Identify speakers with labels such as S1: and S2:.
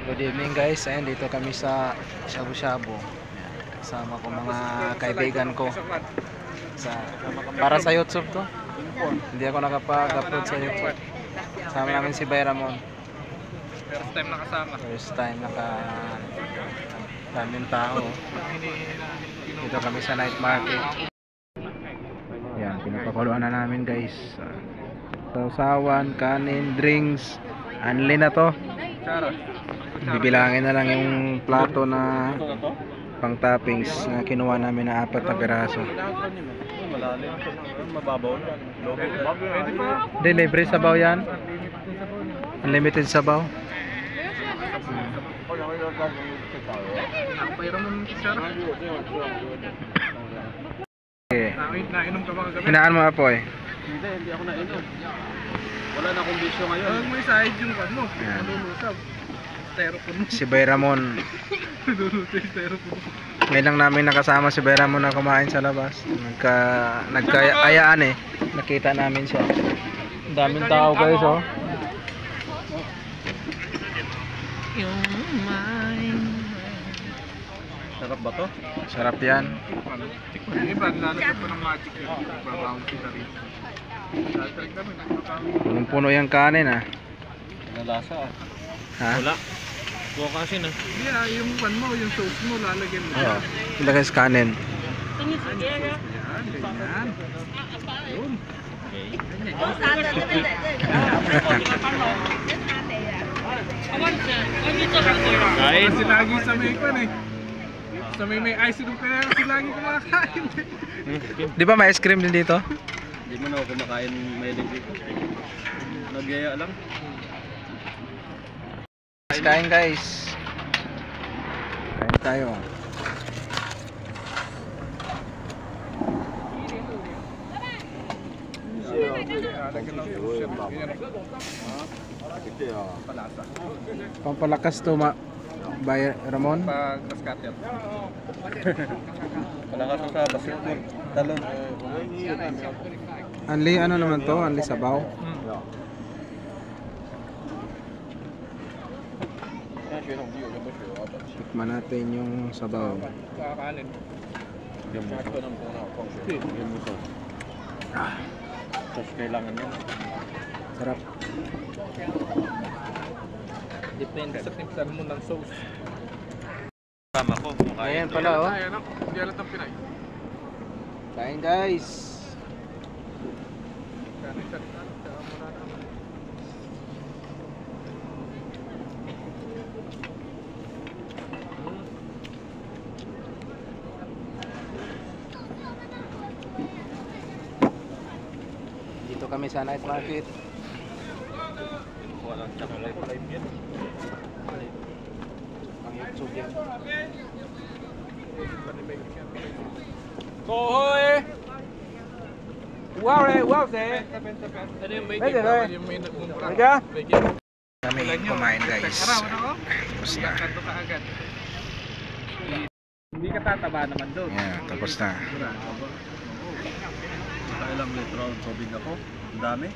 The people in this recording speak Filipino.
S1: Good evening guys, and dito kami sa Shabu-Shabu. Kasama ko mga kaibigan ko para sa YouTube to. Hindi ako nakapag-upload sa YouTube. Kasama namin si Bayramon.
S2: First time nakasama.
S1: First time daming tao. Dito kami sa night market. Yan, pinapakuluan na namin guys. Sausawan, kanin, drinks. Anli na to. Bibilangin na lang yung plato na pang toppings na kinuha namin na 4 na piraso.
S2: Mababaw.
S1: Delivery sabaw yan. Unlimited sabaw. Okay.
S2: Nainom ka ba kagabi?
S1: Hinaan mo Apoy.
S2: Hindi ako nainom. Wala na akong bisyo ngayon. Huwag mo isahid yung ano. Nalulusab. Styrofoam.
S1: Si Bayramon.
S2: Nalulusab yung styrofoam.
S1: Ngayon lang namin nakasama si Bayramon na kumain sa labas. Nagkayaan eh. Nakita namin siya. Ang daming tao guys oh.
S2: Sarap ba to?
S1: Sarap yan.
S2: Yung iba, lalagyan pa ng magic yun. Babawang sila rin. Lalagyan kami.
S1: Punong-puno yung kanin ah.
S2: Nalasa ah.
S1: Ha?
S2: Wala. Buwa kasi na. Hindi ah, yung pan mo, yung sauce mo, lalagyan mo.
S1: Oo. Ilagay sa kanin.
S2: Yan, ganyan. Yun. Kain. Kasi lagi sa may pan eh. Sa may ice cream kaya kasi lagi kumakain.
S1: Di ba may ice cream din dito?
S2: Hindi mo na ako kumakain may dito. Nagyaya lang.
S1: Kain guys. Kain tayo. Pampalakas to Ramon.
S2: Pag scatter. Palakas sa basketball. Talon.
S1: Anli ano naman to? Anli sabaw. Tikman natin yung sabaw.
S2: Kakanin. Tapos kailangan yan.
S1: Sarap.
S2: Depende sa timsan mo ng sauce. Tama ko.
S1: Ayan pala oh.
S2: Ayan ako. Hindi alat ang Pinay.
S1: Kain guys. Dito kami sa night market.
S2: Walang tsaka lang live yan.
S1: Ang YouTube yan.
S2: Kohoy! Wow eh! Wow eh! Ano yung baking? Yung may nagmumura.
S1: Kami kumain guys. Tapos na.
S2: Hindi ka tataba naman doon.
S1: Yeah, tapos na.
S2: Ilang litro ang tubig ako? Ang dami.